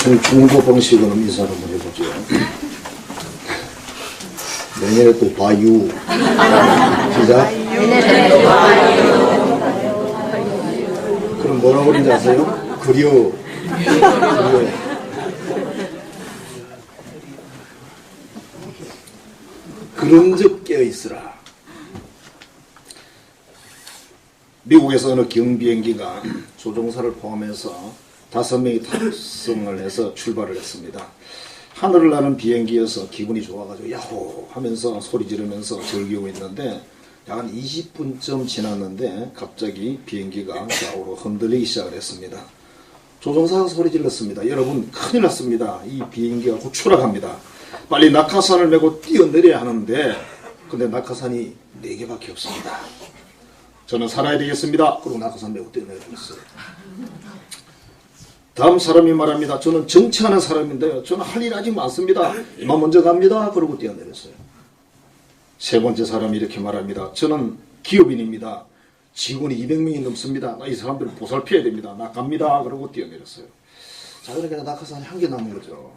중도 방식으로 인사를 한번 해보죠. 내년에 또 봐유. 시작. 그럼 뭐라고 그러는지 아세요? 그려. 그런즉 깨어있으라. 미국에서 어느 경비행기가 조종사를 포함해서 5명이 탑승을 해서 출발을 했습니다. 하늘을 나는 비행기여서 기분이 좋아가지고 야호 하면서 소리 지르면서 즐기고 있는데 약 20분쯤 지났는데 갑자기 비행기가 좌우로 흔들리기 시작을 했습니다. 조종사가 소리 질렀습니다. 여러분 큰일 났습니다. 이 비행기가 곧 추락합니다. 빨리 낙하산을 메고 뛰어내려야 하는데 근데 낙하산이 4개밖에 없습니다. 저는 살아야 되겠습니다. 그리고 낙하산 메고 뛰어내렸어요. 다음 사람이 말합니다. 저는 정치하는 사람인데요. 저는 할 일 아직 많습니다. 이만 먼저 갑니다. 그러고 뛰어내렸어요. 세 번째 사람이 이렇게 말합니다. 저는 기업인입니다. 직원이 200명이 넘습니다. 이 사람들을 보살펴야 됩니다. 나 갑니다. 그러고 뛰어내렸어요. 자, 그러니까 낙하산이 1개 남은 거죠.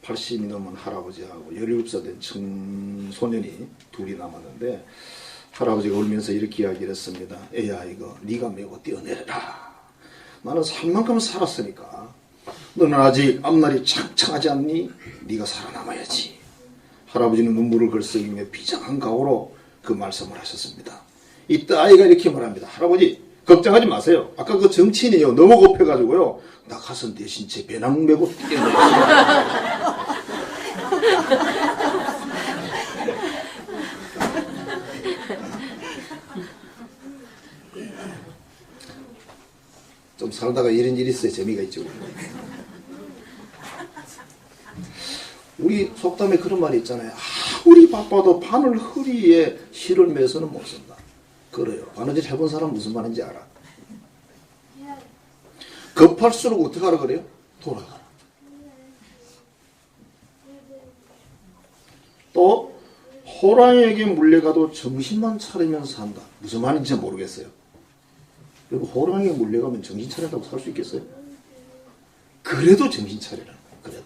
80이 넘은 할아버지하고 17살 된 청소년이 2이 남았는데 할아버지가 울면서 이렇게 이야기를 했습니다. 애야 이거 네가 메고 뛰어내려라. 나는 살 만큼 살았으니까 너는 아직 앞날이 창창하지 않니? 네가 살아남아야지. 할아버지는 눈물을 글썽이며 비장한 각오로 그 말씀을 하셨습니다. 이때 아이가 이렇게 말합니다. 할아버지 걱정하지 마세요. 아까 그 정치인이요 너무 급해가지고요 낙하산 대신 제 배낭 메고 뛰어내렸어요. 좀 살다가 이런 일이 있어야 재미가 있죠. 우리 속담에 그런 말이 있잖아요. 아무리 바빠도 바늘 허리에 실을 매서는 못 쓴다. 그래요. 바느질 해본 사람 무슨 말인지 알아. 급할수록 어떻게 하라 그래요? 돌아가라. 또 호랑이에게 물려가도 정신만 차리면 산다. 무슨 말인지 모르겠어요. 그리고 호랑이에 물려가면 정신 차린다고 살 수 있겠어요? 그래도 정신 차리라는 거예요. 그래도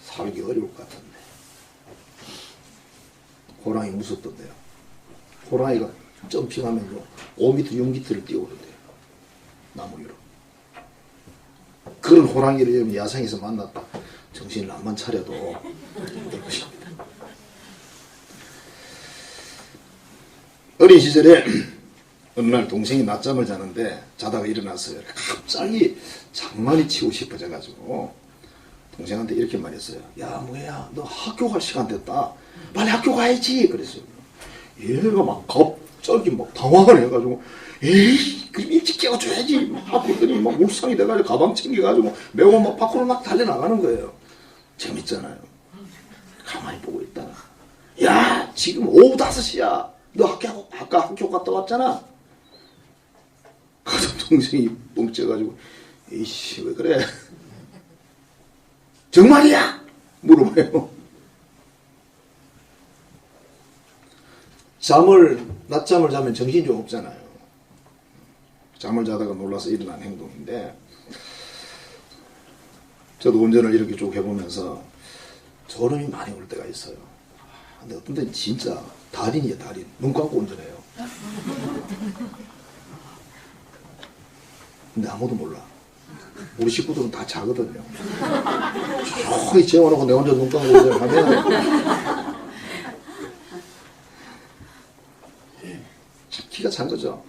살기 어려울 것 같은데. 호랑이 무섭던데요. 호랑이가 점핑하면 5m, 6m를 뛰어오른대요. 나무 위로. 그런 호랑이를 야생에서 만났다. 정신을 안만 차려도 힘들 것입니다. 어린 시절에 어느 날 동생이 낮잠을 자는데 자다가 일어났어요. 갑자기 장난이 치고 싶어져가지고 동생한테 이렇게 말했어요. 야 뭐야 너 학교 갈 시간 됐다. 빨리 학교 가야지. 그랬어요. 얘가 막 갑자기 막 당황을 해가지고 에이 그럼 일찍 깨워줘야지. 학교들이 막 울상이 돼가지고 가방 챙겨가지고 메고 막 밖으로 막 달려나가는 거예요. 재밌잖아요. 가만히 보고 있다가 야 지금 오후 5시야. 너 아까 학교 갔다 왔잖아. 그래서 동생이 뻥쳐가지고 에이씨 왜 그래? 정말이야? 물어봐요. 낮잠을 자면 정신이 좀 없잖아요. 잠을 자다가 놀라서 일어난 행동인데 저도 운전을 이렇게 쭉 해보면서 졸음이 많이 올 때가 있어요. 근데 어떤 때는 진짜 달인이에요. 달인. 눈 감고 운전해요. 근데 아무도 몰라. 우리 식구들은 다 자거든요. 조용히 재워놓고 내 혼자 눈 감고 운전하면 키가 찬 거죠.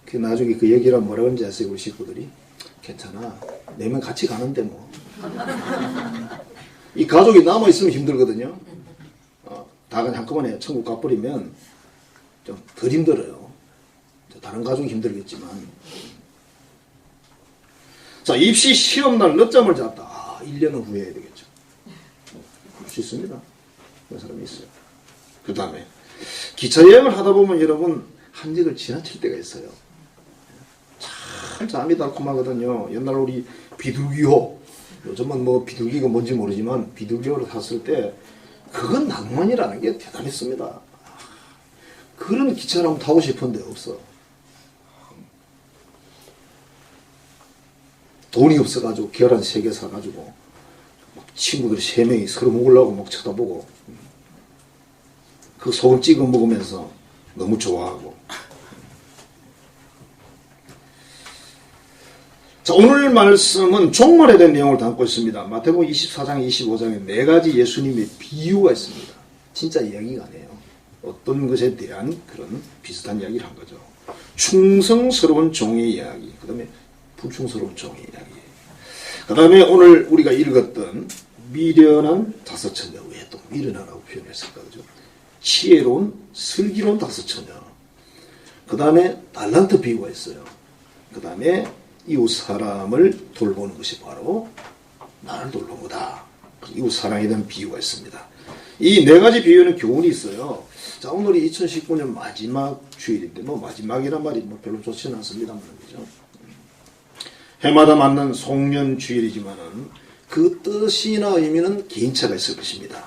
그 나중에 그 얘기를 뭐라 그런지 아세요? 우리 식구들이 괜찮아. 4명 같이 가는데 뭐. 이 가족이 남아있으면 힘들거든요. 다 그냥 한꺼번에 천국 가버리면 좀 덜 힘들어요. 다른 가족이 힘들겠지만. 자, 입시 시험날 늦잠을 잤다. 1년은 후회해야 되겠죠. 할 수 있습니다. 그런 사람이 있어요. 그 다음에 기차 여행을 하다 보면 여러분 한적을 지나칠 때가 있어요. 참 잠이 달콤하거든요. 옛날 우리 비둘기호, 요즘은 뭐 비둘기가 뭔지 모르지만 비둘기호를 탔을 때 그건 낭만이라는 게 대단했습니다. 그런 기차를 한번 타고 싶은데 없어. 돈이 없어가지고 계란 3개 사가지고 막 친구들이 3명이 서로 먹으려고 막 쳐다보고 그 소금 찍어 먹으면서 너무 좋아하고. 자, 오늘 말씀은 종말에 대한 내용을 담고 있습니다. 마태복음 24장 25장에 4가지 예수님의 비유가 있습니다. 진짜 이야기가 아니에요. 어떤 것에 대한 그런 비슷한 이야기를 한 거죠. 충성스러운 종의 이야기, 그 다음에 불충스러운 종의 이야기, 그 다음에 오늘 우리가 읽었던 미련한 5처녀 외에 또 미련하라고 표현했을까, 그죠? 지혜로운 슬기로운 5처녀, 그 다음에 달란트 비유가 있어요. 그 다음에 이웃 사람을 돌보는 것이 바로 나를 돌보는 거다. 이웃 사랑에 대한 비유가 있습니다. 이 4가지 비유는 교훈이 있어요. 자, 오늘이 2019년 마지막 주일인데, 뭐 마지막이란 말이 뭐 별로 좋지는 않습니다만, 그죠? 해마다 맞는 송년 주일이지만은 그 뜻이나 의미는 개인차가 있을 것입니다.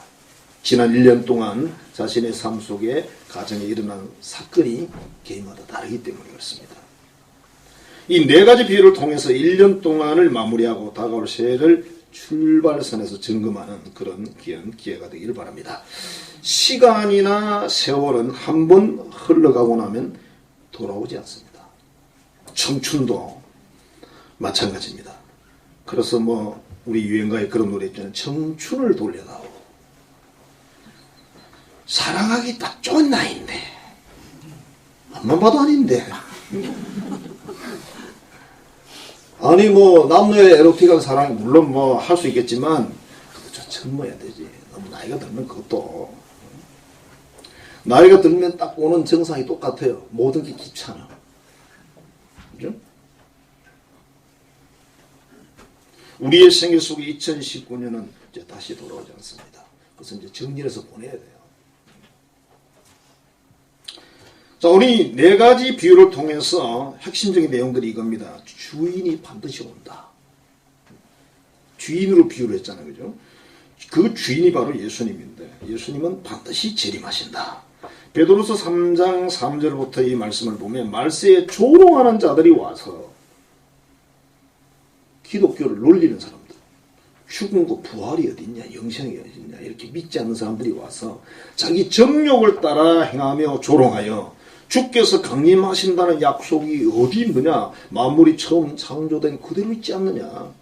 지난 1년 동안 자신의 삶 속에 가정에 일어난 사건이 개인마다 다르기 때문에 그렇습니다. 이 4가지 비유를 통해서 1년 동안을 마무리하고 다가올 새해를 출발선에서 점검하는 그런 귀한 기회가 되기를 바랍니다. 시간이나 세월은 한번 흘러가고 나면 돌아오지 않습니다. 청춘도 마찬가지입니다. 그래서 뭐 우리 유행가에 그런 노래 있잖아요. 청춘을 돌려다오. 사랑하기 딱 좋은 나이인데 앞만 봐도 아닌데. 아니 뭐 남녀의 에로틱한 사랑이 물론 뭐 할 수 있겠지만 그것도 좀 젊어야 되지. 너무 나이가 들면 그것도 나이가 들면 딱 오는 증상이 똑같아요. 모든 게 귀찮아. 그죠? 우리의 생애 속에 2019년은 이제 다시 돌아오지 않습니다. 그래서 이제 정리해서 보내야 돼요. 자, 우리 4가지 비유를 통해서 핵심적인 내용들이 이겁니다. 주인이 반드시 온다. 주인으로 비유를 했잖아요. 그죠? 그 주인이 바로 예수님인데 예수님은 반드시 재림하신다. 베드로서 3장 3절부터 이 말씀을 보면 말세에 조롱하는 자들이 와서 기독교를 놀리는 사람들, 죽은 거 부활이 어딨냐, 영생이 어딨냐 이렇게 믿지 않는 사람들이 와서 자기 정욕을 따라 행하며 조롱하여 주께서 강림하신다는 약속이 어디 있느냐, 만물이 처음 창조된 그대로 있지 않느냐,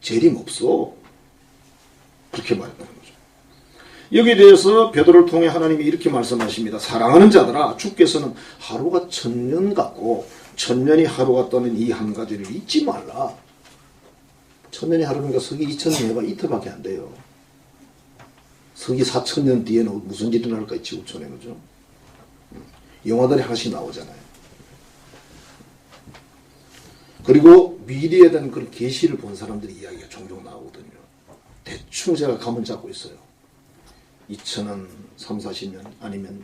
재림 없어, 그렇게 말했다는 거죠. 여기에 대해서 베드로를 통해 하나님이 이렇게 말씀하십니다. 사랑하는 자들아, 주께서는 하루가 1000년 같고 1000년이 하루 같다는 이 한 가지를 잊지 말라. 1000년이 하루니까 서기 2000년 해봐 이틀밖에 안 돼요. 서기 4000년 뒤에는 무슨 일이 날까 지구촌에, 그죠? 영화들이 하나씩 나오잖아요. 그리고 미래에 대한 그런 계시를 본 사람들이 이야기가 종종 나오거든요. 대충 제가 감을 잡고 있어요. 2000년, 3, 40년 아니면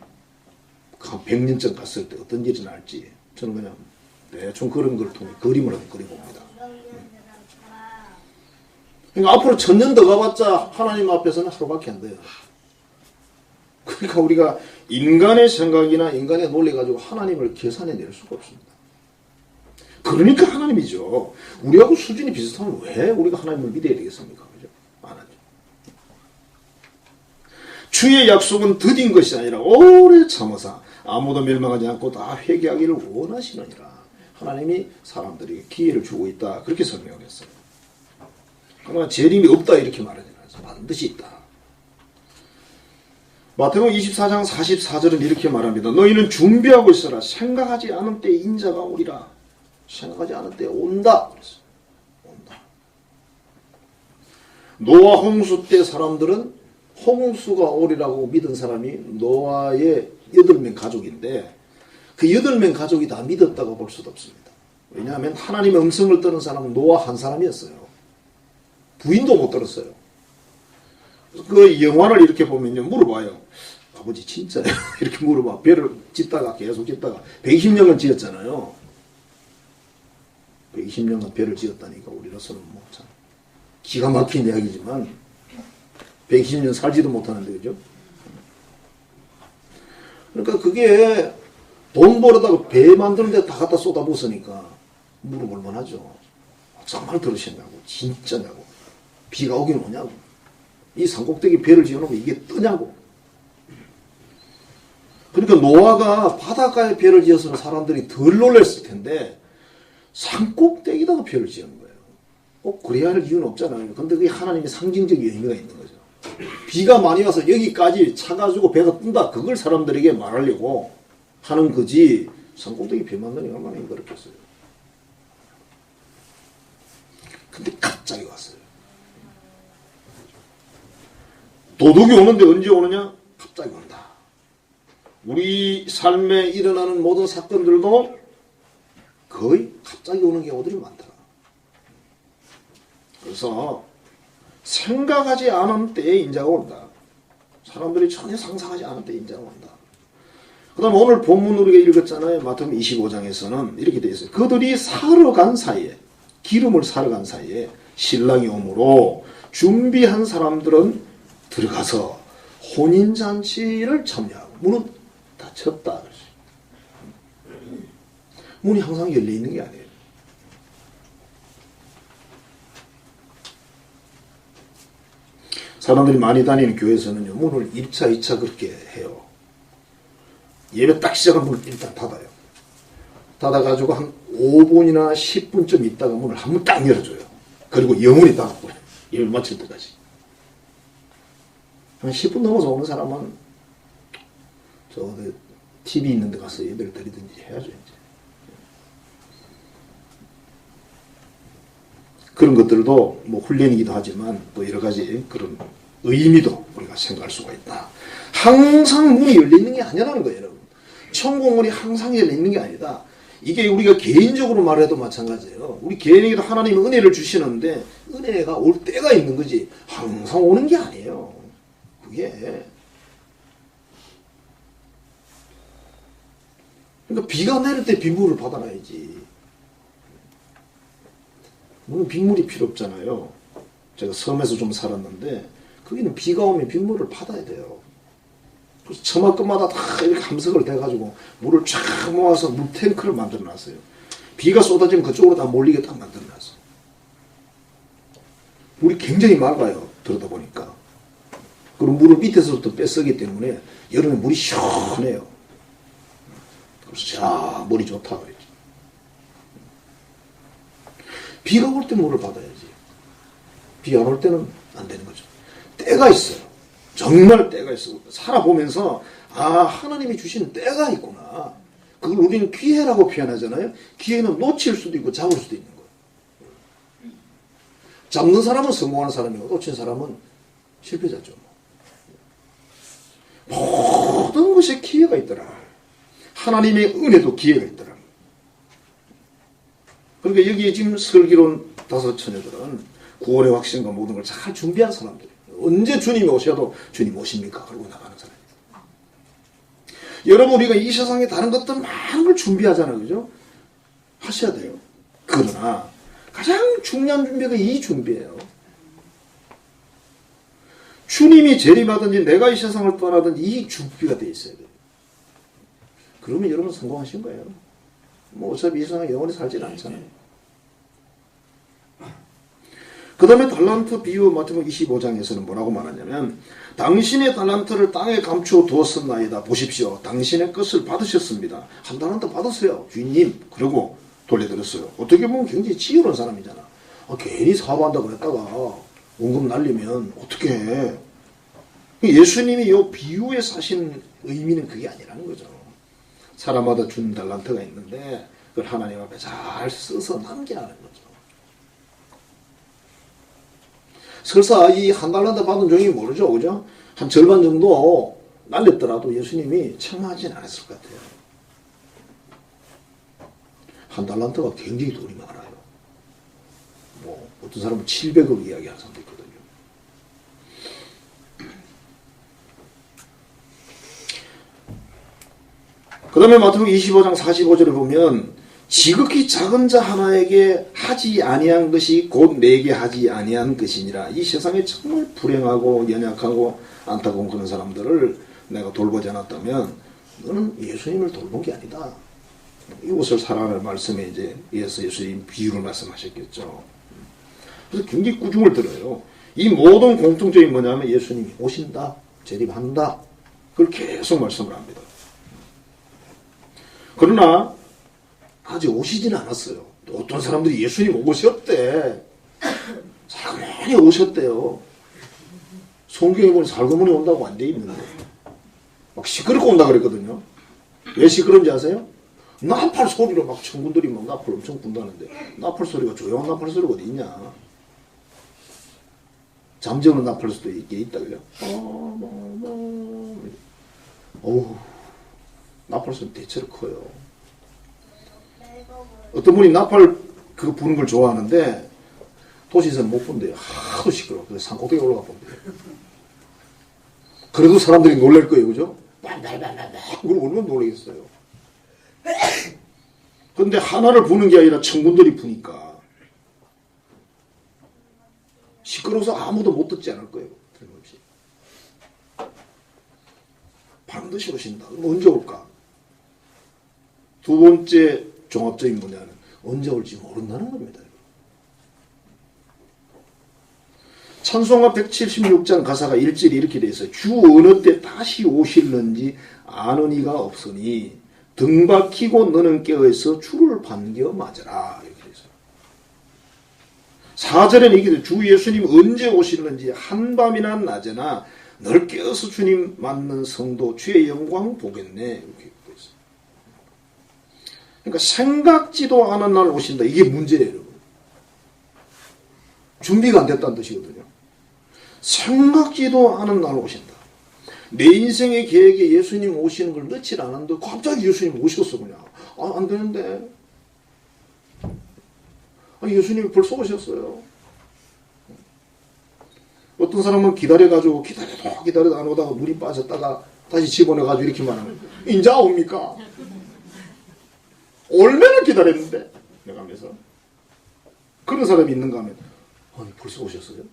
한 100년 전 갔을 때 어떤 일이 날지 저는 그냥 대충 그런 걸 통해 그림을 한번 그려봅니다. 그러니까 앞으로 1000년 더 가봤자 하나님 앞에서는 하루밖에 안 돼요. 그러니까 우리가 인간의 생각이나 인간의 논리 가지고 하나님을 계산해 낼 수가 없습니다. 그러니까 하나님이죠. 우리하고 수준이 비슷하면 왜 우리가 하나님을 믿어야 되겠습니까? 그죠? 안 하죠. 주의 약속은 더딘 것이 아니라 오래 참으사 아무도 멸망하지 않고 다 회개하기를 원하시느니라. 하나님이 사람들에게 기회를 주고 있다. 그렇게 설명을 했어요. 그러나 재림이 없다 이렇게 말하지 않아서 반드시 있다. 마태복음 24장 44절은 이렇게 말합니다. 너희는 준비하고 있어라. 생각하지 않은 때에 인자가 오리라. 생각하지 않은 때에 온다. 그랬어요. 온다. 노아 홍수 때 사람들은 홍수가 오리라고 믿은 사람이 노아의 8명 가족인데 그 8명 가족이 다 믿었다고 볼 수도 없습니다. 왜냐하면 하나님의 음성을 들은 사람은 노아 한 사람이었어요. 부인도 못 들었어요. 그 영화를 이렇게 보면요, 물어봐요. 아버지 진짜요? 이렇게 물어봐. 배를 짓다가 계속 짓다가 120년을 지었잖아요. 120년간 배를 지었다니까 우리로서는 뭐 참 기가 막힌 이야기지만 120년 살지도 못하는데, 그죠? 그러니까 그게 돈 벌어다가 배 만드는 데 다 갖다 쏟아부으니까 물어볼 만하죠. 정말 들으셨냐고. 진짜냐고. 비가 오긴 오냐고. 이 산꼭대기 배를 지어놓으면 이게 뜨냐고. 그러니까 노아가 바닷가에 배를 지어서는 사람들이 덜 놀랐을 텐데 산꼭대기다가 배를 지은 거예요. 꼭 그래야 할 이유는 없잖아요. 근데 그게 하나님의 상징적인 의미가 있는 거죠. 비가 많이 와서 여기까지 차가지고 배가 뜬다. 그걸 사람들에게 말하려고 하는 거지. 산꼭대기 배 만드는 게 얼마나 힘들었겠어요. 근데 갑자기 왔어요. 도둑이 오는데 언제 오느냐? 갑자기 온다. 우리 삶에 일어나는 모든 사건들도 거의 갑자기 오는 경우들이 많더라. 그래서 생각하지 않은 때에 인자가 온다. 사람들이 전혀 상상하지 않은 때에 인자가 온다. 그 다음 오늘 본문 우리가 읽었잖아요. 마태복음 25장에서는 이렇게 되어 있어요. 그들이 사러 간 사이에, 기름을 사러 간 사이에 신랑이 오므로 준비한 사람들은 들어가서 혼인잔치를 참여하고 문은 닫혔다. 문이 항상 열려 있는 게 아니에요. 사람들이 많이 다니는 교회에서는요, 문을 1차, 2차 그렇게 해요. 예배 딱 시작한 문을 일단 닫아요. 닫아가지고 한 5분이나 10분쯤 있다가 문을 한 번 딱 열어줘요. 그리고 영원히 닫고 예배 마칠 때까지. 한 10분 넘어서 오는 사람은 저 TV 있는 데 가서 예배를 드리든지 해야죠, 이제. 그런 것들도 뭐 훈련이기도 하지만 또 여러 가지 그런 의미도 우리가 생각할 수가 있다. 항상 문이 열려 있는 게 아니라는 거예요, 여러분. 천국 문이 항상 열려 있는 게 아니다. 이게 우리가 개인적으로 말해도 마찬가지예요. 우리 개인에게도 하나님은 은혜를 주시는데 은혜가 올 때가 있는 거지 항상 오는 게 아니에요. 그게. 그러니까 비가 내릴 때 빗물을 받아놔야지. 물론 빗물이 필요 없잖아요. 제가 섬에서 좀 살았는데 거기는 비가 오면 빗물을 받아야 돼요. 그래서 처마 끝마다 다 이렇게 함석을 대가지고 물을 쫙 모아서 물 탱크를 만들어 놨어요. 비가 쏟아지면 그쪽으로 다 몰리게 딱 만들어 놨어요. 물이 굉장히 맑아요. 들어다 보니까. 그리고 물을 밑에서부터 뺏쓰기 때문에 여름에 물이 시원해요. 그래서 자, 물이 좋다 그랬지. 비가 올 때 물을 받아야지. 비 안 올 때는 안 되는 거죠. 때가 있어요. 정말 때가 있어. 살아보면서 아, 하나님이 주시는 때가 있구나. 그걸 우리는 기회라고 표현하잖아요. 기회는 놓칠 수도 있고 잡을 수도 있는 거예요. 잡는 사람은 성공하는 사람이고 놓친 사람은 실패자죠. 모든 것에 기회가 있더라. 하나님의 은혜도 기회가 있더라. 그러니까 여기에 지금 슬기로운 다섯 처녀들은 구원의 확신과 모든 걸 잘 준비한 사람들. 언제 주님이 오셔도 주님 오십니까? 그러고 나가는 사람이에요. 여러분 우리가 이 세상에 다른 것들 많은 걸 준비하잖아요. 그죠? 하셔야 돼요. 그러나 가장 중요한 준비가 이 준비예요. 주님이 재림하든지 내가 이 세상을 떠나든지 이 준비가 돼 있어야 돼요. 그러면 여러분 성공하신 거예요. 뭐 어차피 이 세상에 영원히 살지는 않잖아요. 그 다음에 달란트 비유 마태복음 25장에서는 뭐라고 말하냐면 당신의 달란트를 땅에 감추어 두었었나이다. 보십시오. 당신의 것을 받으셨습니다. 한 달란트 받았어요. 주인님. 그러고 돌려드렸어요. 어떻게 보면 굉장히 지혜로운 사람이잖아. 괜히 사업한다고 그랬다가 원금 날리면 어떻게 해. 예수님이 이 비유에 사신 의미는 그게 아니라는 거죠. 사람마다 준 달란트가 있는데 그걸 하나님 앞에 잘 써서 남기라는 거죠. 설사 이 한 달란트 받은 종이 모르죠, 그죠? 한 절반 정도 날렸더라도 예수님이 책망하지는 않았을 것 같아요. 한 달란트가 굉장히 돈이 많아요. 뭐 어떤 사람은 700억 이야기하는 사람도 있거든요. 그 다음에 마태복음 25장 45절에 보면 지극히 작은 자 하나에게 하지 아니한 것이 곧 내게 하지 아니한 것이니라. 이 세상에 정말 불행하고 연약하고 안타까운 그런 사람들을 내가 돌보지 않았다면 너는 예수님을 돌본 게 아니다. 이웃을 사랑하는 말씀에 이제 이어서 예수님 비유를 말씀하셨겠죠. 그래서 굉장히 꾸중을 들어요. 이 모든 공통점이 뭐냐면 예수님이 오신다, 재림한다. 그걸 계속 말씀을 합니다. 그러나 아직 오시지는 않았어요. 또 어떤 사람들이 예수님 오셨대. 살그머니 오셨대요. 성경에 보니 살그머니 온다고 안 돼 있는데 막 시끄럽게 온다 그랬거든요. 왜 시끄러운지 아세요? 나팔 소리로 막 천군들이 막 나팔 엄청 분다는데 나팔 소리가 조용한 나팔 소리가 어디 있냐. 잠재우는 나팔 수도 있다고요. 어우, 나팔 소리 대체로 커요. 어떤 분이 나팔 그 부는 걸 좋아하는데 도시에서는 못 본대요. 하도 시끄러워. 그래서 산꼭대기에 올라가 본대요. 그래도 사람들이 놀랄 거예요. 그죠? 그걸 얼마나 놀라겠어요. 그런데 하나를 부는 게 아니라 천군들이 부니까 시끄러워서 아무도 못 듣지 않을 거예요. 틀림없이. 반드시 오신다. 그럼 언제 올까? 두 번째 종합적인 뭐냐면 언제 올지 모른다는 겁니다. 찬송가 176장 가사가 1절이 이렇게 돼 있어요. 주 어느 때 다시 오실는지 아는 이가 없으니 등 박히고 너는 깨어있어 주를 반겨 맞으라. 이렇게 돼 있어요. 4절에는 이게 돼요. 주 예수님 언제 오실는지 한밤이나 낮에나 널 깨어서 주님 맞는 성도 주의 영광 보겠네. 이렇게 돼 있어요. 그러니까 생각지도 않은 날 오신다. 이게 문제예요, 여러분. 준비가 안 됐다는 뜻이거든요. 생각지도 않은 날 오신다. 내 인생의 계획에 예수님 오시는 걸 넣지 않았는데 갑자기 예수님 오셨어 그냥. 안 되는데. 예수님이 벌써 오셨어요. 어떤 사람은 기다려가지고 기다려도 안 오다가 물이 빠졌다가 다시 집어넣어가지고 이렇게 말하면 인자 옵니까? 얼마나 기다렸는데 내가 하면서 그런 사람이 있는가 하면 아니 벌써 오셨어요?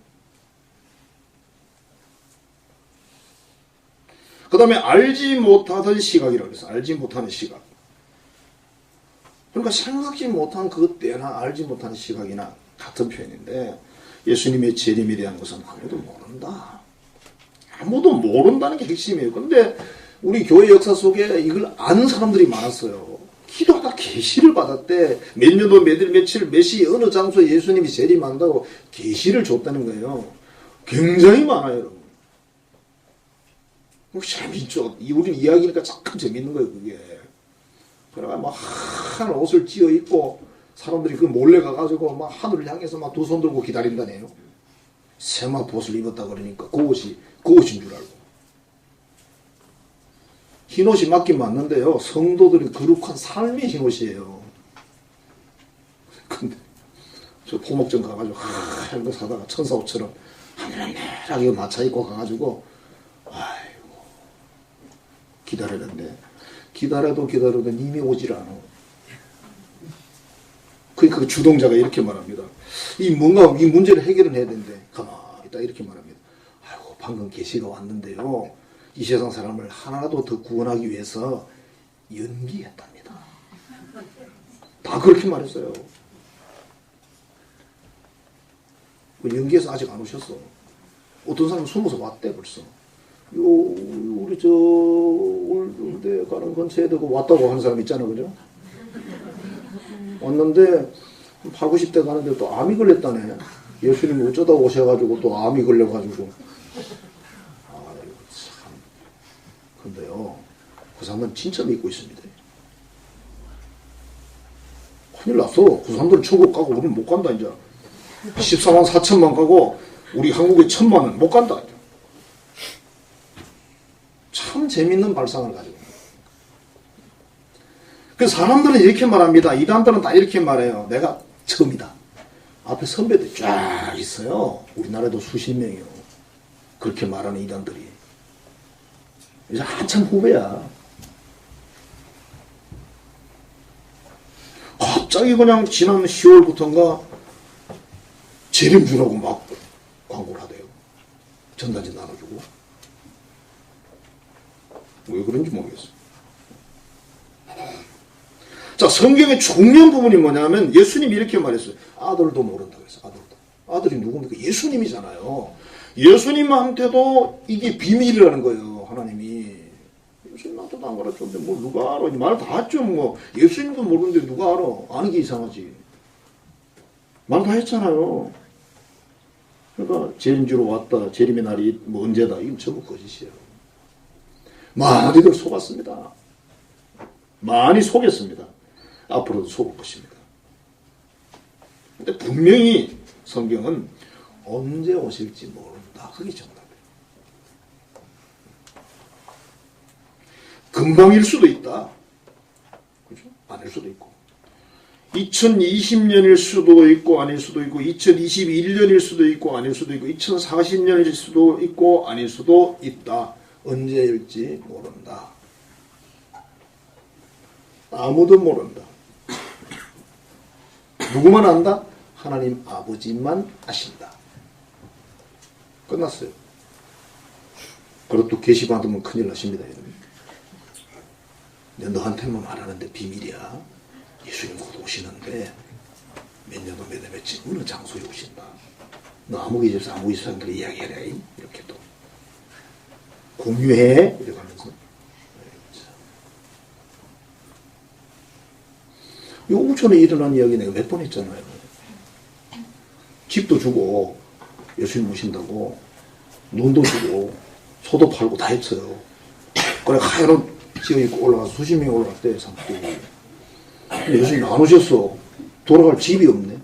그 다음에 알지 못하던 시각이라고 해서 알지 못하는 시각. 그러니까 생각지 못한 그 때나 알지 못하는 시각이나 같은 표현인데 예수님의 재림에 대한 것은 아무도 모른다. 아무도 모른다는 게 핵심이에요. 근데 우리 교회 역사 속에 이걸 아는 사람들이 많았어요. 기도하다 계시를 받았대. 몇 년도 며칠 몇 시 어느 장소에 예수님이 재림한다고 계시를 줬다는 거예요. 굉장히 많아요, 여러분. 재밌죠. 우리 이야기니까 잠깐 재밌는 거예요, 그게. 그래가 막 한 옷을 찌어 입고 사람들이 그 몰래 가가지고 막 하늘을 향해서 막 두 손 들고 기다린다네요. 세마포 옷을 입었다 그러니까 그 옷인 줄 알고. 흰 옷이 맞긴 맞는데요. 성도들이 거룩한 삶이 흰 옷이에요. 근데 저 포목점 가가지고 하얀 거 사다가 천사 옷처럼 하늘하게 마차 입고 가가지고 아이고 기다리는데 기다려도 님이 오질 않아. 그러니까 그 주동자가 이렇게 말합니다. 이 문제를 해결은 해야 되는데 가만히 있다 이렇게 말합니다. 아이고 방금 계시가 왔는데요. 이 세상 사람을 하나라도 더 구원하기 위해서 연기했답니다. 다 그렇게 말했어요. 연기해서 아직 안 오셨어. 어떤 사람은 숨어서 왔대 벌써. 우리 올대 가는 근처에 두고 왔다고 하는 사람 있잖아, 그죠? 왔는데 8, 90대 가는데 또 암이 걸렸다네. 예수님이 어쩌다 오셔가지고 또 암이 걸려가지고. 아이고 참. 근데요, 그 사람은 진짜 믿고 있습니다. 큰일 났어. 그 사람들은 천국 가고 우리는 못 간다 이제. 14만 4천만 가고 우리 한국에 1,000만 원 못 간다 이제. 참 재밌는 발상을 가지고 있는 거예요. 그 사람들은 이렇게 말합니다. 이단들은 다 이렇게 말해요. 내가 처음이다. 앞에 선배들 쫙 있어요. 우리나라에도 수십 명이요. 그렇게 말하는 이단들이. 이제 한참 후배야. 갑자기 그냥 지난 10월부터인가 재림 주라고 막 광고를 하대요. 전단지 나눠주고. 왜 그런지 모르겠어요. 자, 성경의 중요한 부분이 뭐냐면 예수님이 이렇게 말했어요. 아들도 모른다 그랬어요. 아들도. 아들이 누굽니까? 예수님이잖아요. 예수님한테도 이게 비밀이라는 거예요. 하나님이. 예수님 나도 안 가르쳤는데 뭐 누가 알아? 말 다 했죠. 뭐 예수님도 모르는데 누가 알아? 아는 게 이상하지. 말 다 했잖아요. 그러니까 재림주로 왔다. 재림의 날이 뭐 언제다. 이건 전부 거짓이에요. 많이들 속았습니다. 많이 속였습니다. 앞으로도 속을 것입니다. 근데 분명히 성경은 언제 오실지 모른다. 그게 정답이에요. 금방일 수도 있다. 그죠? 아닐 수도 있고. 2020년일 수도 있고 아닐 수도 있고 2021년일 수도 있고 아닐 수도 있고 2040년일 수도 있고 아닐 수도 있다. 언제일지 모른다. 아무도 모른다. 누구만 안다? 하나님 아버지만 아신다. 끝났어요. 그것도 계시 받으면 큰일 나십니다. 너한테만 말하는데 비밀이야. 예수님 곧 오시는데 몇 년도 몇 며칠 어느 장소에 오신다. 너 아무개 집에서 아무개 사람들이 이야기해라. 이렇게 또 공유해. 이렇게 하면서 이 오천에 일어난 이야기 내가 몇 번 했잖아요. 집도 주고 예수님 오신다고 눈도 주고 소도 팔고 다 했어요. 그래 하얀 지어 입고 올라가서 수십 명이 올라갔대. 산불이. 근데 예수님 안 오셨어. 돌아갈 집이 없네.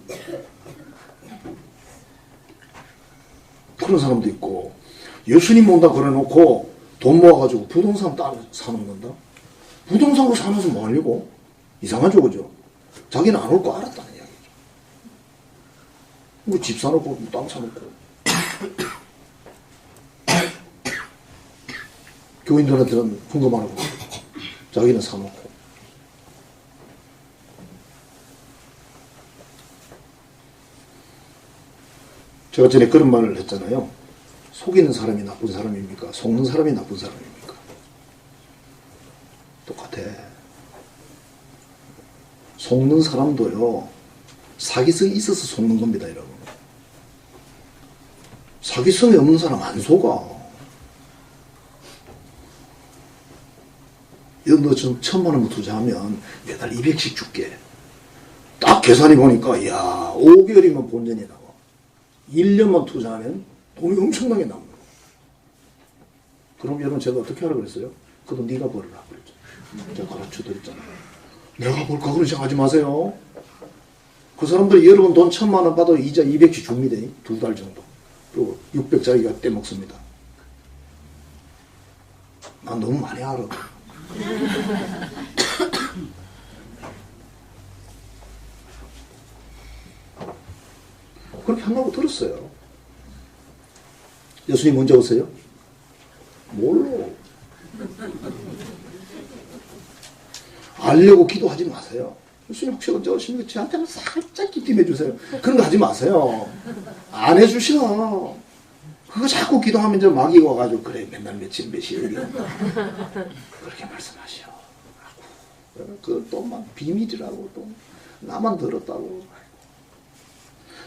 그런 사람도 있고 예수님 온다 그래놓고 돈 모아가지고 부동산 따로 사는 건다. 부동산으로 사면서 뭐 하려고? 이상하죠, 그죠? 자기는 안 올 거 알았다는 이야기죠. 뭐 집 사놓고 땅 사놓고 교인들한테는 헌금 안 하고 자기는 사놓고. 제가 전에 그런 말을 했잖아요. 속이는 사람이 나쁜 사람입니까? 속는 사람이 나쁜 사람입니까? 똑같아. 속는 사람도요, 사기성이 있어서 속는 겁니다, 여러분. 사기성이 없는 사람 안 속아. 너 지금 1,000,000원 투자하면 매달 200씩 줄게. 딱 계산해 보니까, 이야, 5개월이면 본전이 나와. 1년만 투자하면 돈이 엄청나게 나옵니다. 그럼 여러분 제가 어떻게 하라고 그랬어요? 그 돈 네가 벌으라 그랬죠. 제가 가르쳐 드렸잖아요. 내가 벌까 그런 생각 하지 마세요. 그 사람들이 여러분 돈 1,000,000원 받아도 이자 200씩 줍니다. 2달 정도. 그리고 600짜리가 떼먹습니다. 난 너무 많이 알아. 그렇게 한다고 들었어요. 예수님 언제 오세요? 몰라. 알려고 기도하지 마세요. 예수님 혹시 언제 오십니까? 저한테는 살짝 기tim해 주세요. 그런 거 하지 마세요. 안 해주셔. 그거 자꾸 기도하면 저 마귀가 와가지고 그래 맨날 며칠 몇시 여기 그렇게 말씀하셔. 그 또 막 비밀이라고 또 나만 들었다고.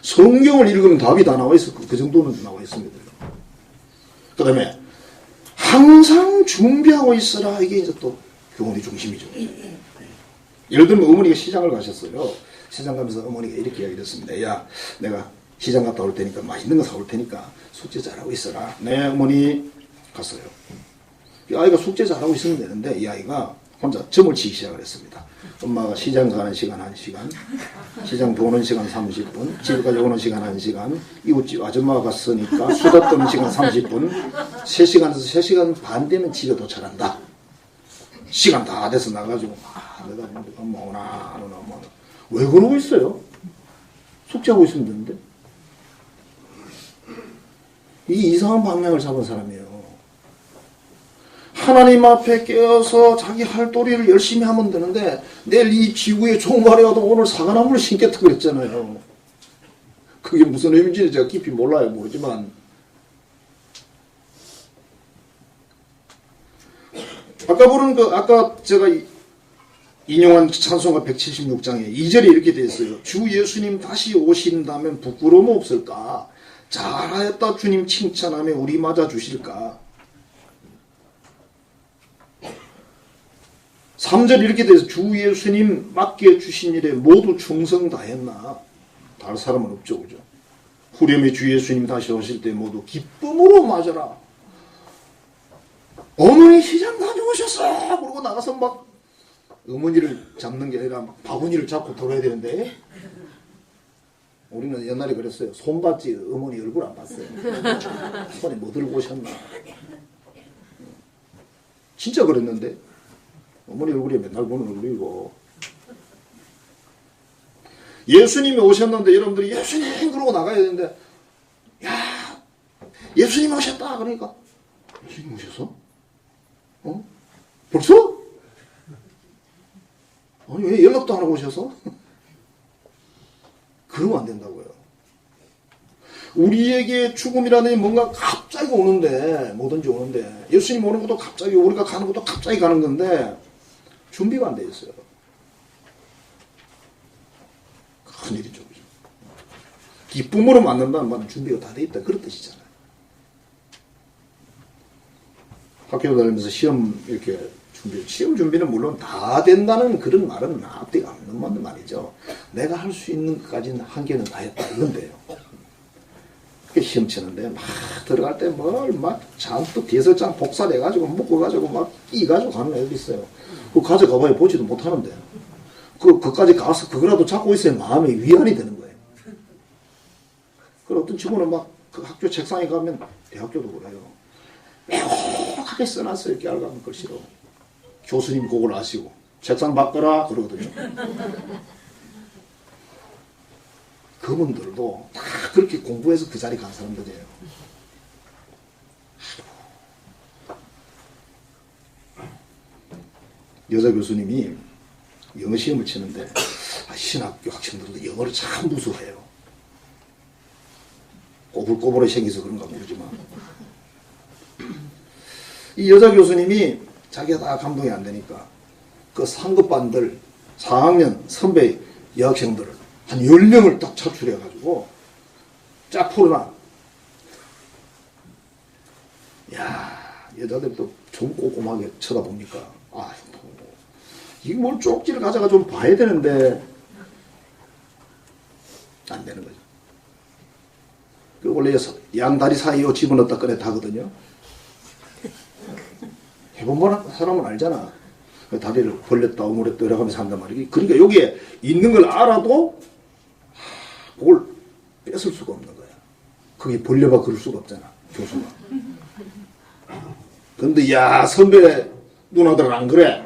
성경을 읽으면 답이 다 나와 있어. 그 정도는 나와 있습니다. 그 다음에 항상 준비하고 있어라. 이게 이제 또 교훈의 중심이죠. 예를 들면 어머니가 시장을 가셨어요. 시장 가면서 어머니가 이렇게 이야기를 했습니다. 야, 내가 시장 갔다 올 테니까 맛있는 거 사올 테니까 숙제 잘하고 있어라. 네, 어머니. 갔어요. 이 아이가 숙제 잘하고 있으면 되는데 이 아이가 혼자 점을 치기 시작을 했습니다. 엄마가 시장 가는 시간 1시간, 시장 보는 시간 30분, 집까지 오는 시간 1시간, 이웃집 아줌마가 갔으니까 수다 떠는 시간 30분, 3시간에서 3시간 반 되면 집에 도착한다. 시간 다 돼서 나가지고 내가 엄마 오나 안 오나 뭐 왜 그러고 있어요? 숙제하고 있으면 되는데. 이게 이상한 방향을 잡은 사람이에요. 하나님 앞에 깨어서 자기 할 도리를 열심히 하면 되는데 내일 이 지구에 종말이라도 오늘 사과나무를 심겠다고 그랬잖아요. 그게 무슨 의미인지 제가 깊이 몰라요. 모르지만 아까 제가 인용한 찬송가 176장에 2절에 이렇게 되어 있어요. 주 예수님 다시 오신다면 부끄러움 없을까? 잘하였다 주님 칭찬하며 우리 맞아 주실까? 3절 이렇게 돼서 주 예수님 맡겨 주신 일에 모두 충성 다했나? 다른 사람은 없죠, 그죠? 후렴에 주 예수님 다시 오실 때 모두 기쁨으로 맞아라. 어머니 시장 다녀오셨어! 그러고 나가서 막 어머니를 잡는 게 아니라 막 바구니를 잡고 돌아야 되는데, 우리는 옛날에 그랬어요. 손 봤지 어머니 얼굴 안 봤어요. 손에 뭐 들고 오셨나? 진짜 그랬는데 어머니 얼굴이 맨날 보는 얼굴이고, 예수님이 오셨는데 여러분들이 예수님 그러고 나가야 되는데, 야 예수님 오셨다 그러니까 예수님 오셨어? 벌써? 아니 왜 연락도 안 하고 오셔서? 그러면 안 된다고요. 우리에게 죽음이라는 뭔가 갑자기 오는데, 뭐든지 오는데, 예수님 오는 것도 갑자기, 우리가 가는 것도 갑자기 가는 건데 준비가 안 돼 있어요. 큰일이죠. 기쁨으로 만난다는 말은 준비가 다 돼 있다, 그런 뜻이잖아요. 학교 다니면서 시험 이렇게 시험 준비는 물론 다 된다는 그런 말은 앞뒤가 없는 말이죠. 내가 할 수 있는 것까지는 한계는 다 했다 이건데요. 시험 치는데 막 들어갈 때 뭘 막 잔뜩 대설장 복사해가지고 묶어가지고 막 끼가지고 가는 애들 있어요. 그거 가져가봐야 보지도 못하는데. 그까지 가서 그거라도 잡고 있어야 마음이 위안이 되는 거예요. 그리고 어떤 친구는 막 그 학교 책상에 가면, 대학교도 그래요. 명확하게 써놨어요. 깨알같은 글씨로. 교수님 그걸 아시고 책상 바꿔라 그러거든요. 그분들도 다 그렇게 공부해서 그 자리 간 사람들이에요. 여자 교수님이 영어 시험을 치는데, 신학교 학생들도 영어를 참 무서워해요. 꼬불꼬불하게 생겨서 그런가 모르지만, 이 여자 교수님이 자기가 다 감동이 안 되니까 그 상급반들 4학년 선배 여학생들을 한 10명을 딱 차출해가지고 쫙 풀어놔. 야, 여자들도 좀 꼼꼼하게 쳐다보니까, 이게 뭘 쪽지를 가져가 좀 봐야 되는데 안 되는 거죠. 그 원래 양다리 사이에 집어넣었다 꺼내 다거든요. 해본 사람은 알잖아. 다리를 벌렸다 오므렸다 이러면서 한단 말이지. 그러니까 여기에 있는 걸 알아도 그걸 뺏을 수가 없는 거야. 그게 벌려봐 그럴 수가 없잖아, 교수가. 근데 야, 선배 누나들은 안 그래.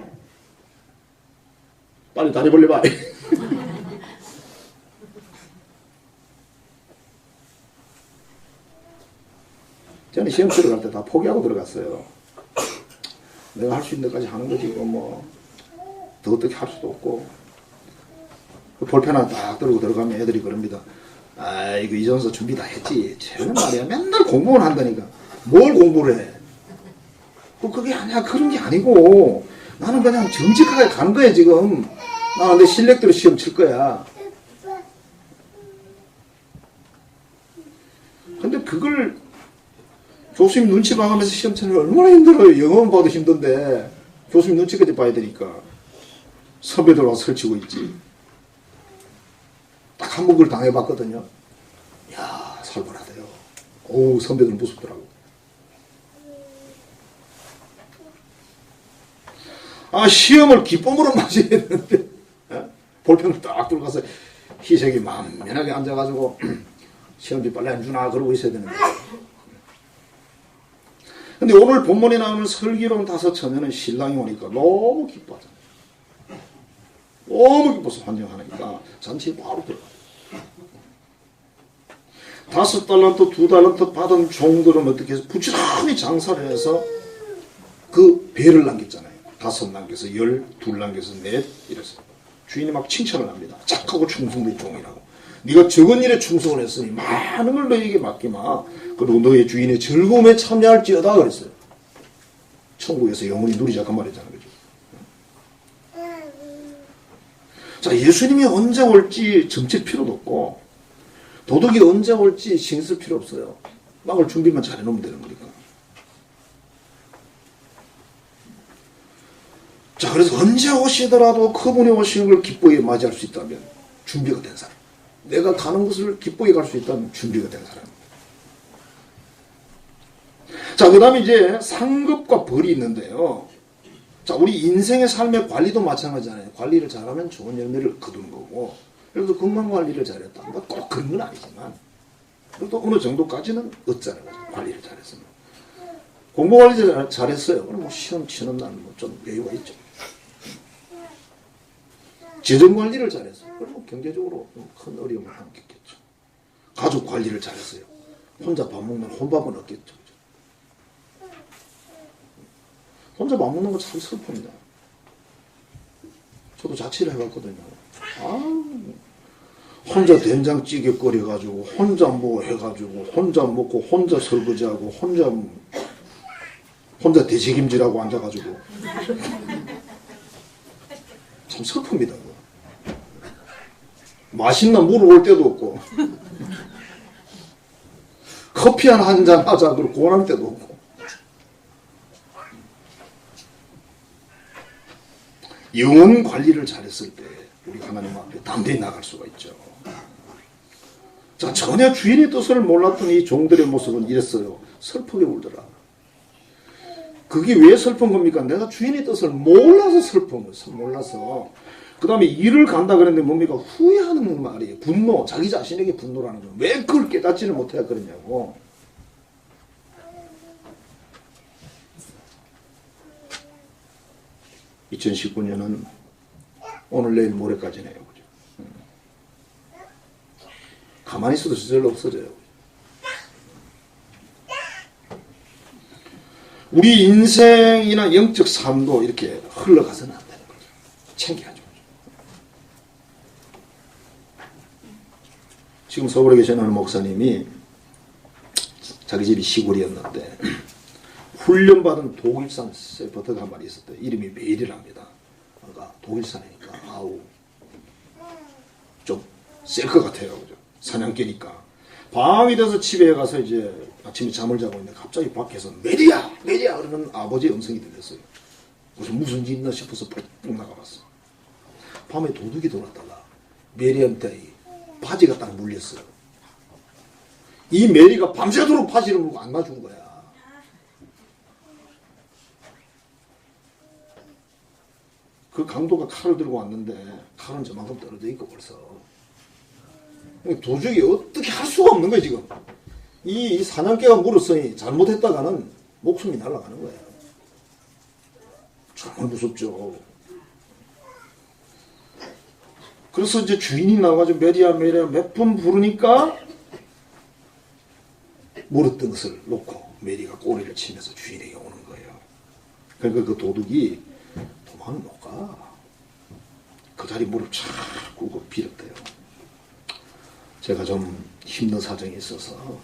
빨리 다리 벌려봐. 저는 시험 치러 갈 때 다 포기하고 들어갔어요. 내가 할 수 있는 데까지 하는 거지, 더 어떻게 할 수도 없고. 그 볼펜 하나 딱 들고 들어가면 애들이 그럽니다. 이거 이전서 준비 다 했지. 쟤는 말이야. 맨날 공부만 한다니까. 뭘 공부를 해? 그게 아니야. 그런 게 아니고. 나는 그냥 정직하게 가는 거야, 지금. 나는 내 실력대로 시험 칠 거야. 근데 그걸 교수님 눈치 봐가면서 시험 치는 게 얼마나 힘들어요. 영어만 봐도 힘든데 교수님 눈치까지 봐야 되니까. 선배들 와서 설치고 있지. 딱 한 번 그걸 당해봤거든요. 이야, 살벌하대요. 어우, 선배들 무섭더라고. 시험을 기쁨으로 맞이해야 되는데, 볼펜을 딱 들고 가서 희색이 만면하게 앉아가지고 시험지 빨리 안 주나 그러고 있어야 되는데. 근데 오늘 본문에 나오는 슬기로운 다섯 처녀는 신랑이 오니까 너무 기뻐하잖아요. 너무 기뻐서 환영하니까 잔치에 바로 들어가요. 5달란트, 2달란트 받은 종들은 어떻게 해서 부지런히 장사를 해서 그 배를 남겼잖아요. 5 남겨서 10, 2 남겨서 4 이래서 주인이 막 칭찬을 합니다. 착하고 충성된 종이라고. 네가 적은 일에 충성을 했으니 많은 걸 너에게 맡기마. 그리고 너의 주인의 즐거움에 참여할지어다 그랬어요. 천국에서 영원히 누리자 그 말이잖아요. 그죠? 자, 예수님이 언제 올지 점칠 필요도 없고 도둑이 언제 올지 신경 쓸 필요 없어요. 막을 준비만 잘 해놓으면 되는 거니까. 자, 그래서 언제 오시더라도 그분이 오시는 걸 기쁘게 맞이할 수 있다면 준비가 된 사람. 내가 가는 곳을 기쁘게 갈 수 있다면 준비가 된 사람. 자, 그 다음에 이제 상급과 벌이 있는데요. 자, 우리 인생의 삶의 관리도 마찬가지잖아요. 관리를 잘하면 좋은 열매를 거두는 거고, 그래도 건강 관리를 잘했다. 뭐 꼭 그런 건 아니지만, 그래도 어느 정도까지는 얻자는 거죠. 관리를 잘했으면. 공부 관리 잘했어요. 그럼 뭐 시험 치는 날 뭐 좀 여유가 있죠. 재정 관리를 잘했어요. 그럼 경제적으로 큰 어려움을 안 겪겠죠. 가족 관리를 잘했어요. 혼자 밥 먹는 혼밥은 없겠죠. 혼자 밥 먹는 거 참 슬픕니다. 저도 자취를 해봤거든요. 혼자 된장찌개 끓여가지고, 혼자 뭐 해가지고, 혼자 먹고, 혼자 설거지하고, 혼자 대책임질하고 앉아가지고. 참 슬픕니다. 맛있는 물을 올 때도 없고, 커피 한 잔 하자, 그러고 고원할 때도 없고. 영혼 관리를 잘했을 때 우리 하나님 앞에 담대히 나갈 수가 있죠. 자, 전혀 주인의 뜻을 몰랐던 이 종들의 모습은 이랬어요. 슬프게 울더라. 그게 왜 슬픈 겁니까? 내가 주인의 뜻을 몰라서 슬픈 거예요. 몰라서. 그 다음에 일을 간다 그랬는데 뭡니까? 후회하는 말이에요. 분노. 자기 자신에게 분노라는 거예요. 왜 그걸 깨닫지를 못해야 그러냐고. (2019년은) 오늘 내일 모레까지네요. 그죠? 가만히 있어도 저절로 없어져요. 우리 인생이나 영적 삶도 이렇게 흘러가서는 안 되는 거죠. 챙겨야죠. 지금 서울에 계시는 목사님이 자기 집이 시골이었는데 훈련받은 독일산 세퍼드가 한 마리 있었대요. 이름이 메일이랍니다. 그러니까 독일산이니까 아우 좀 셀 것 같아요. 그죠? 사냥개니까. 밤이 돼서 집에 가서 이제 아침에 잠을 자고 있는데 갑자기 밖에서 메리야! 메리야! 그러는 아버지의 음성이 들렸어요. 무슨 일 있나 싶어서 펄쩍 나가봤어. 밤에 도둑이 들어왔다가 메리한테 바지가 딱 물렸어요. 이 메리가 밤새도록 바지를 물고 안 놔준 거야. 그 강도가 칼을 들고 왔는데 칼은 저만큼 떨어져 있고 벌써 도저히 어떻게 할 수가 없는 거예요. 지금 이 사냥개가 물었으니 잘못했다가는 목숨이 날아가는 거예요. 정말 무섭죠. 그래서 이제 주인이 나와가지고 메리야 메리야 몇 번 부르니까 물었던 것을 놓고 메리가 꼬리를 치면서 주인에게 오는 거예요. 그러니까 그 도둑이 도망을 못 가. 그 자리 무릎 착 꿇고 빌었대요. 제가 좀 힘든 사정이 있어서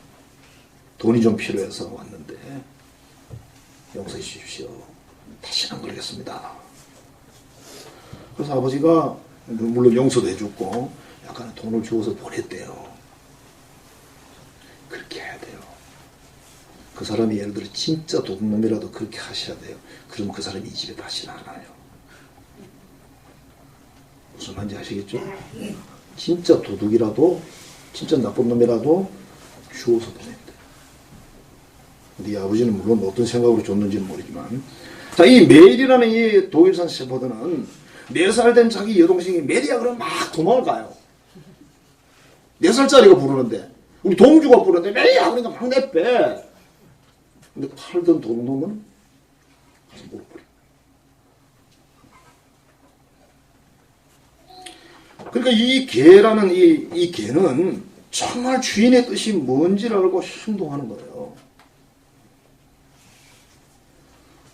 돈이 좀 필요해서 왔는데 용서해 주십시오. 다시는 안 그러겠습니다. 그래서 아버지가 물론 용서도 해줬고 약간 돈을 주어서 보냈대요. 그렇게 해야 돼요. 그 사람이 예를 들어 진짜 도둑놈이라도 그렇게 하셔야 돼요. 그러면 그 사람이 이 집에 다시는 안 와요. 무슨 말인지 아시겠죠? 진짜 도둑이라도 진짜 나쁜 놈이라도 주워서 보내야 돼요. 우리 아버지는 물론 어떤 생각으로 줬는지는 모르지만 자, 이 메일이라는 이 독일산 셰퍼드는 4살 된 자기 여동생이 메리야 그러면 막 도망을 가요. 4살짜리가 부르는데 우리 동주가 부르는데 메리야 그러니까 막 내빼. 근데 팔던 도둑놈은 가서 물어버려. 그러니까 이 개라는 이 개는 정말 주인의 뜻이 뭔지를 알고 행동하는 거예요.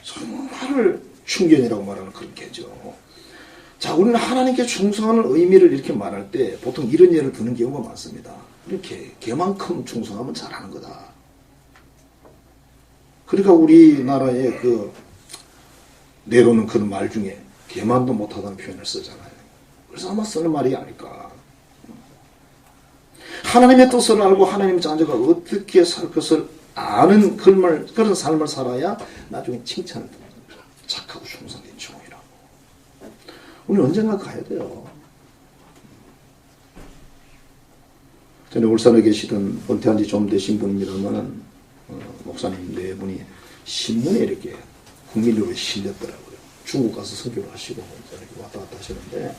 정말 충견이라고 말하는 그런 개죠. 자, 우리는 하나님께 충성하는 의미를 이렇게 말할 때 보통 이런 예를 드는 경우가 많습니다. 이렇게 개만큼 충성하면 잘하는 거다. 그러니까 우리나라의 그 내로는 그런 말 중에 개만도 못하다는 표현을 쓰잖아요. 그래서 아마 쓰는 말이 아닐까. 하나님의 뜻을 알고 하나님의 자녀가 어떻게 살 것을 아는 그런 삶을 살아야 나중에 칭찬을 듣는 거예요. 착하고 충성된 종이라고. 우리 언젠가 가야 돼요. 전에 울산에 계시던 은퇴한 지 좀 되신 분입니다만 목사님 네 분이 신문에 이렇게 국민교회에 실렸더라고요. 중국 가서 선교를 하시고 이렇게 왔다 갔다 하시는데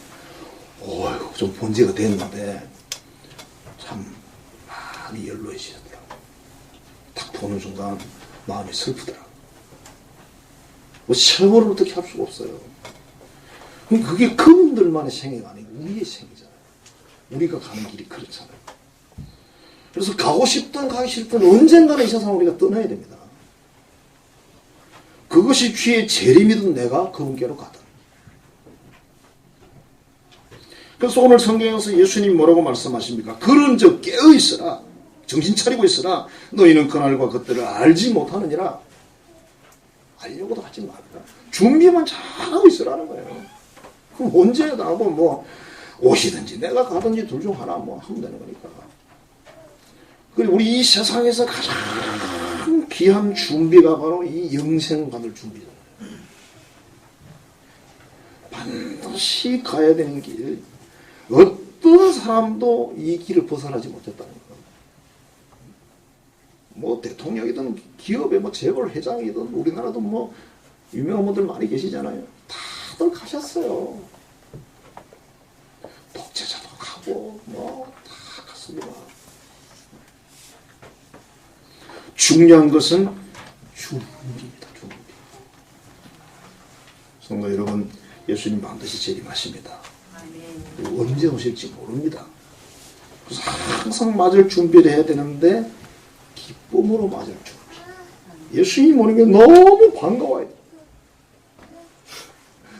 좀 본지가 됐는데 참 많이 연로해지셨더라고요. 딱 보는 순간 마음이 슬프더라고요. 뭐 세월을 어떻게 할 수가 없어요. 그게 그분들만의 생애가 아니고 우리의 생애잖아요. 우리가 가는 길이 그렇잖아요. 그래서 가고 싶든 가기 싫든 언젠가는 이 세상을 우리가 떠나야 됩니다. 그것이 주의 재림이든 내가 그분께로 가든. 그래서 오늘 성경에서 예수님이 뭐라고 말씀하십니까? 그런즉 깨어 있으라. 정신 차리고 있으라. 너희는 그날과 그때를 알지 못하느니라. 알려고도 하지 말라. 준비만 잘하고 있으라는 거예요. 그럼 언제 나하고 뭐 오시든지 내가 가든지 둘 중 하나 뭐 하면 되는 거니까. 그리고 우리 이 세상에서 가장 귀한 준비가 바로 이 영생 받을 준비잖아요. 반드시 가야 되는 길. 어떤 사람도 이 길을 벗어나지 못했다는 거예요. 뭐 대통령이든 기업의 뭐 재벌 회장이든 우리나라도 뭐 유명한 분들 많이 계시잖아요. 다들 가셨어요. 독재자도 가고 뭐 다 갔습니다. 중요한 것은 준비입니다. 준비. 성도 여러분, 예수님 반드시 재림하십니다. 언제 오실지 모릅니다. 그래서 항상 맞을 준비를 해야 되는데 기쁨으로 맞을 준비. 예수님 오는 게 너무 반가워요.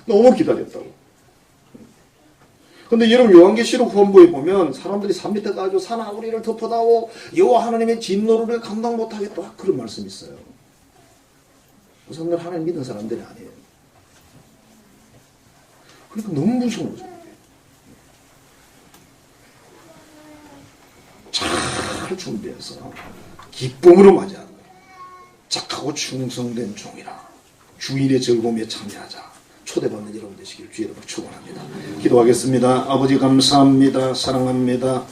너무 기다렸다고. 근데 여러분 요한계시록 후원부에 보면 사람들이 산 밑에 가지고 산아우리를 덮어다오 여호와 하나님의 진노를 감당 못하겠다 그런 말씀이 있어요. 그 사람들 하나님 믿는 사람들이 아니에요. 그러니까 너무 무서운 거죠. 잘 준비해서 기쁨으로 맞이하는 거예요. 착하고 충성된 종이라 주일의 즐거움에 참여하자. 초대받는 여러분 되시길 주의 이름으로 축원합니다. 기도하겠습니다. 아버지 감사합니다. 사랑합니다.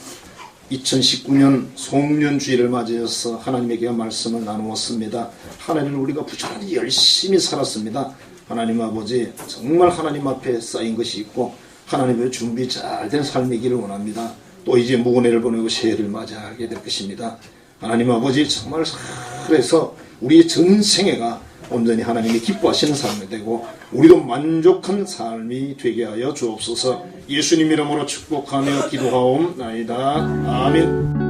2019년 송년주일을 맞이해서 하나님에게 말씀을 나누었습니다. 하나님을 우리가 부지런히 열심히 살았습니다. 하나님 아버지 정말 하나님 앞에 쌓인 것이 있고 하나님의 준비 잘 된 삶이기를 원합니다. 또 이제 무은혜를 보내고 새해를 맞이하게 될 것입니다. 하나님 아버지 정말 그래서 우리의 전생애가 온전히 하나님이 기뻐하시는 삶이 되고 우리도 만족한 삶이 되게 하여 주옵소서. 예수님 이름으로 축복하며 기도하옵나이다. 아멘.